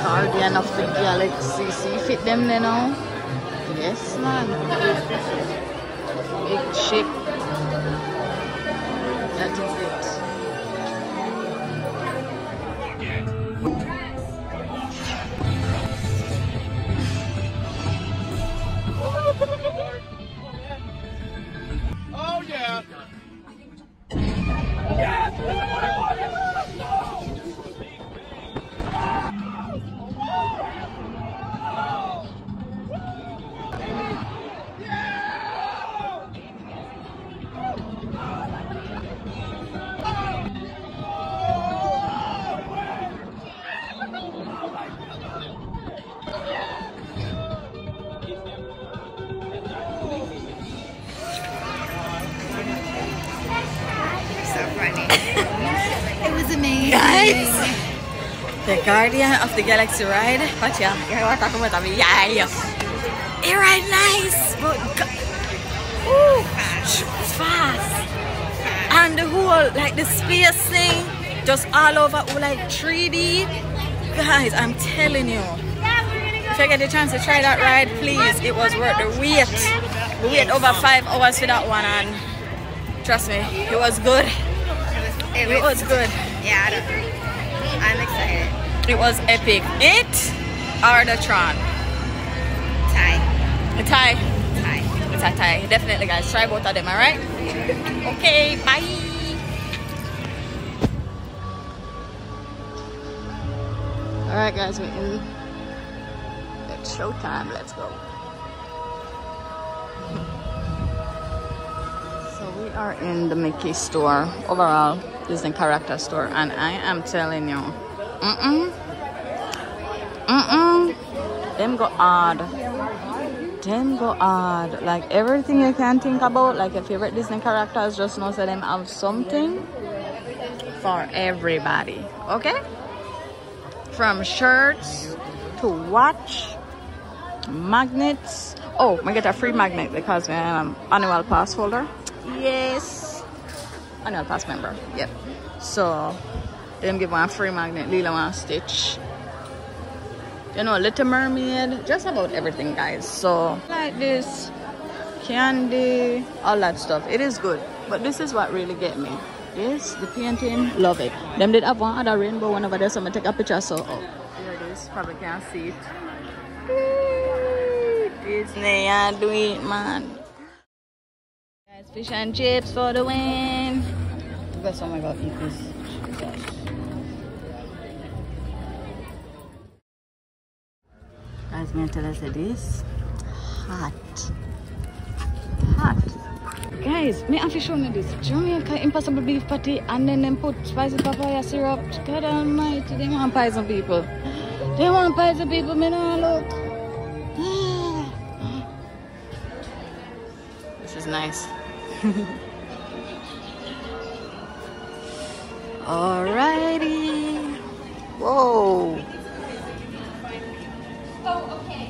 Guardian of the Galaxy. See, fit them there now? Yes, man. Big ship. That is it. Oh, yeah. It was amazing. Guys, the Guardian of the Galaxy ride. Watch ya. You're talking about me. Yeah. It ride nice, but ooh, fast. And the whole, like the space thing, just all over, like 3D. Guys, I'm telling you. If you get the chance to try that ride, please. It was worth the wait. We wait over 5 hours for that one, and trust me, it was good. It was good. Yeah, I'm excited. It was epic. It or the Tron? Tie. A tie. Tie. It's a tie. Definitely, guys. Try both of them, alright? Okay, bye. Alright, guys, we're in. It's showtime. Let's go. So we are in the Mickey store. Overall, Disney character store, and I am telling you, them go odd, like everything you can think about, like your favorite Disney characters, just know that them have something for everybody, okay? From shirts to watch, magnets. Oh, I get a free magnet because I'm annual pass holder. Yes, annual pass member. Yep. So them give one free magnet. Lila one stitch. You know, Little Mermaid. Just about everything, guys. So like this, candy, all that stuff. It is good, but this is what really get me. Yes, the painting. Love it. Them did have one other rainbow one over there, so I'm gonna take a picture. So here it is. Probably can't see it. Disney, I do it, man. Guys, fish and chips for the win. Because oh my god, eat this. Gosh. Guys, me tell us this hot. Guys, me have to show you this Jamaica impossible beef patty, and then them put spicy papaya syrup. God almighty, they want poison people. They want poison people, me now look. This is nice. Alrighty. Whoa. Oh, okay.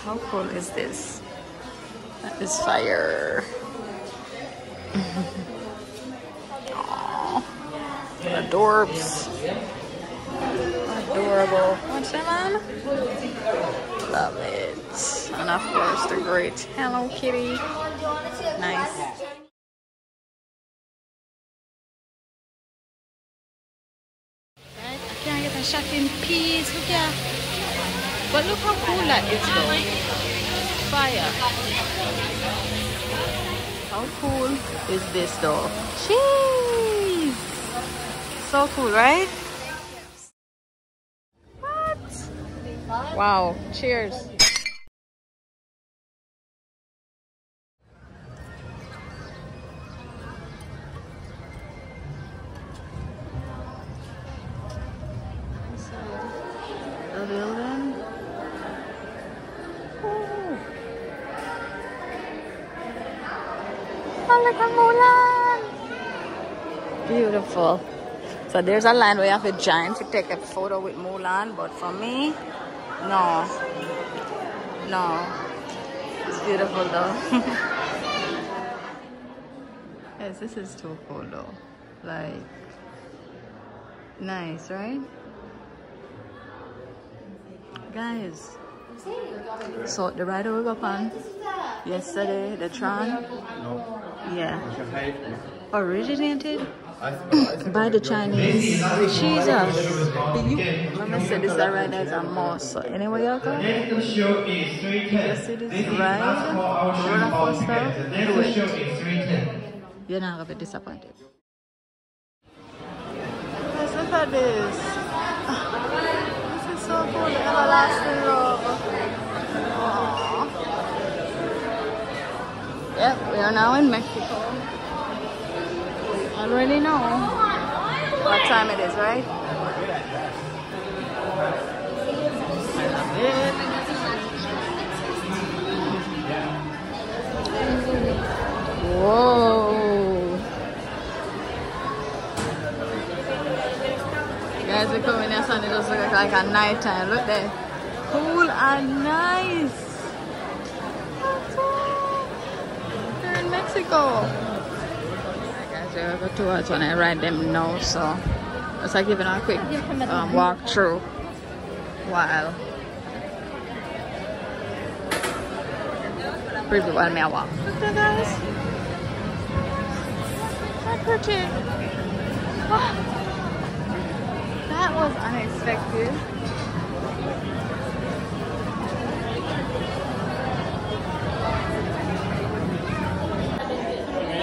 How cool is this? That is fire. Aww. Adorbs. Adorable. What's that, man? Love it. And of course, the great Hello Kitty. Nice. Guys, I can't get a shot in peace. Look here. But look how cool that is, though. Fire. How cool is this, though? Jeez. So cool, right? What? Wow. Cheers. The building. Oh, look at Mulan! Beautiful. So there's a line where you have a giant to take a photo with Mulan, but for me, no. No. It's beautiful though. Yes, this is too cool though. Like, Nice, right? Guys, so the ride we got on yesterday, the Tron, yeah, originated by the Chinese. Jesus, let me say this ride is a must. So anyway, y'all go. If you see this ride, roller coaster, do it. You're not gonna be disappointed. Guys, look at this. This is so cool, the everlasting love. Aww. Yep, we are now in Mexico. Already know what time it is, right? I love it. Whoa. Guys, we're coming here, and it just looks like a night time. Look there. Cool and nice. They're in Mexico. We'll go towards when I ride them now, so just like giving a quick walk through while preview while me I walk. Look at guys, how pretty! Oh, that was unexpected.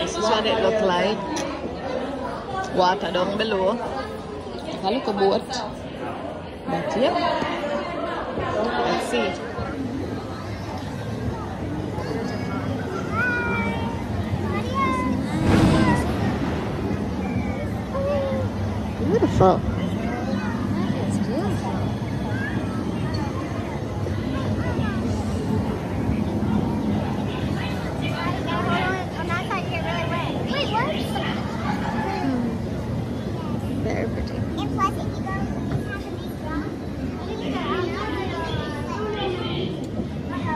This is what it looked like. Water down below. Take a look at boat. But yeah, let's see. Beautiful. That is beautiful. Very pretty. And plus, if you go, it's not going to be strong.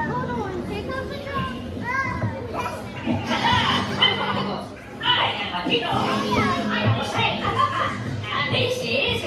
Hold on, here comes the truck. And this is...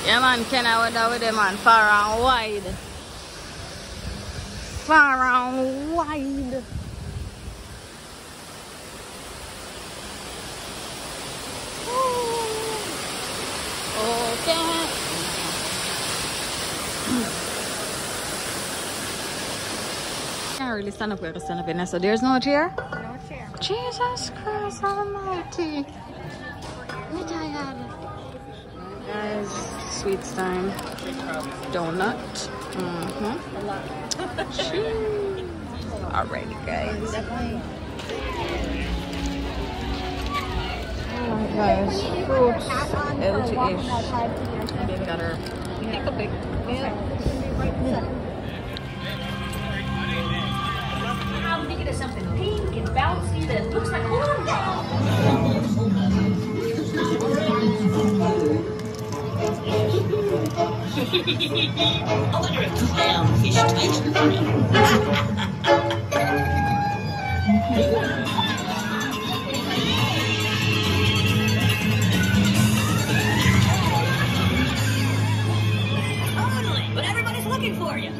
Yeah man, Ken I went out with them man, far and wide. Far and wide. Okay. Can't really stand up where I stand up in there, so there's no chair? No chair. Jesus Christ almighty. I'm tired. Guys, sweets time. Donut. Alrighty guys. Guys, fruits, LT-ish. They got her pick a pick. I'm thinking of something pink and bouncy that looks like cornball. I wonder if clownfish taste funny. Totally, but everybody's looking for you.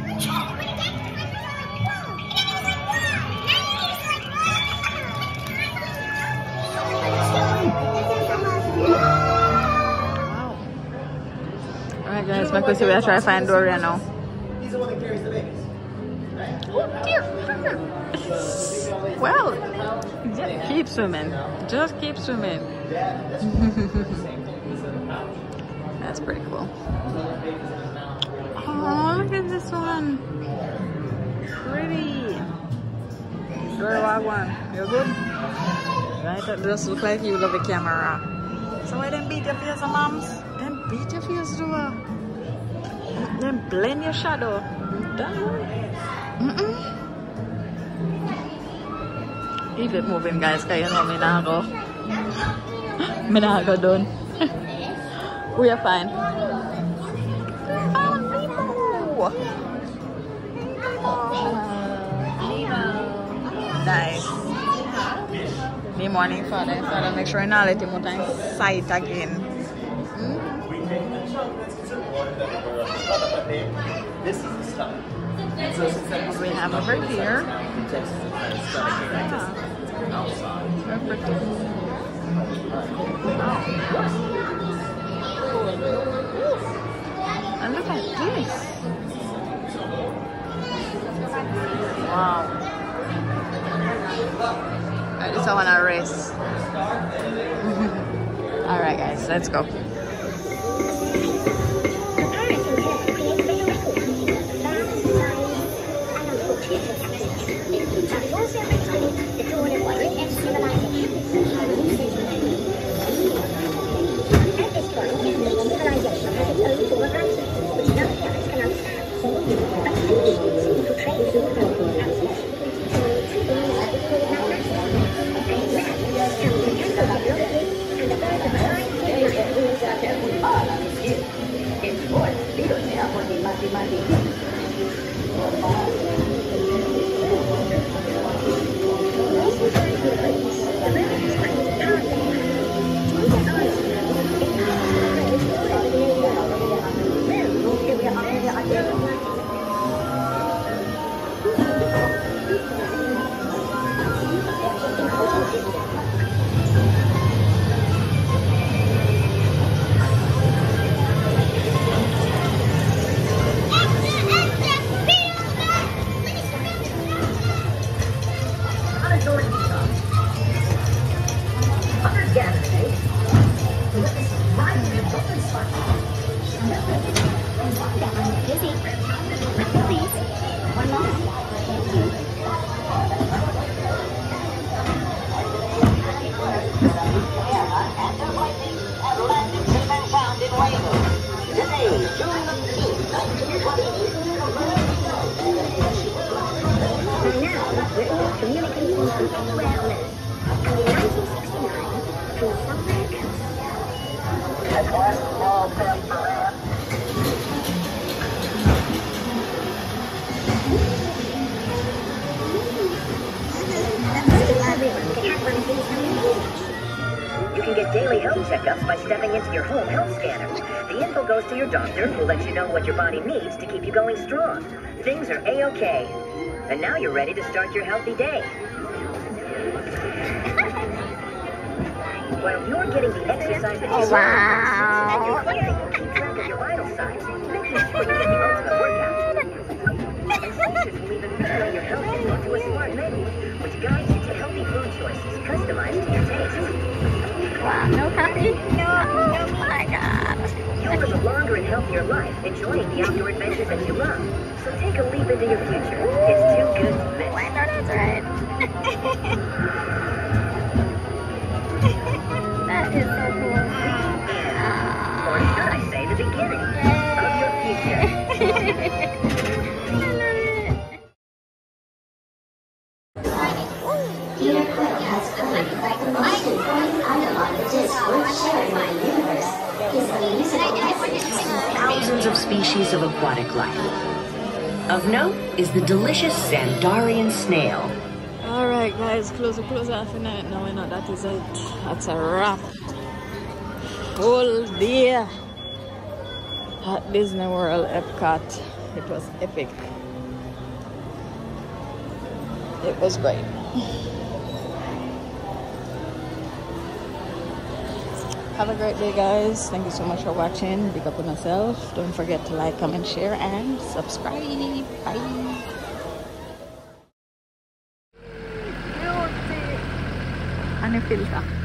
Alright guys, I'm going to try to find Doria now. He's the one that carries the babies. Right? Oh dear. Well, just keep swimming. Just keep swimming. That's pretty cool. Oh, look at this one. Pretty. Doria, one. You're good? Right, that just look like you love the camera. So why them beat your face, moms? Them beat your face, Doria. Then blend your shadow. Keep it moving, guys. Kaya no, minago. Minago dun. We are fine. Oh, Nemo! Nice. The morning father, so make sure not let him out in sight again. This is the stuff. What we have over here? And look at this. Wow. I just want to race. Alright guys, let's go. You can get daily health checkups by stepping into your home health scanner. The info goes to your doctor, who lets you know what your body needs to keep you going strong. Things are A-OK. And now you're ready to start your healthy day. While you're getting the exercise that you want, and you're playing to keep track of your vital signs, making sure you get the ultimate workout. And sensors will even relay your health info to a smart menu, which guides you to healthy food choices customized to your taste. Wow, no coffee? No. Oh my god. You'll live a longer and healthier life, enjoying the outdoor adventures that you love. So take a leap into your future. It's too good to miss. I know that's right. That is so thousands of species of aquatic life. Of note is the delicious Sandarian snail. Alright guys, close off in it. Now we know that is it. That's a wrap. Full day at Disney World Epcot. It was epic. It was great. Have a great day guys. Thank you so much for watching. Big up on yourself. Don't forget to like, comment, share and subscribe. Bye. And a filter.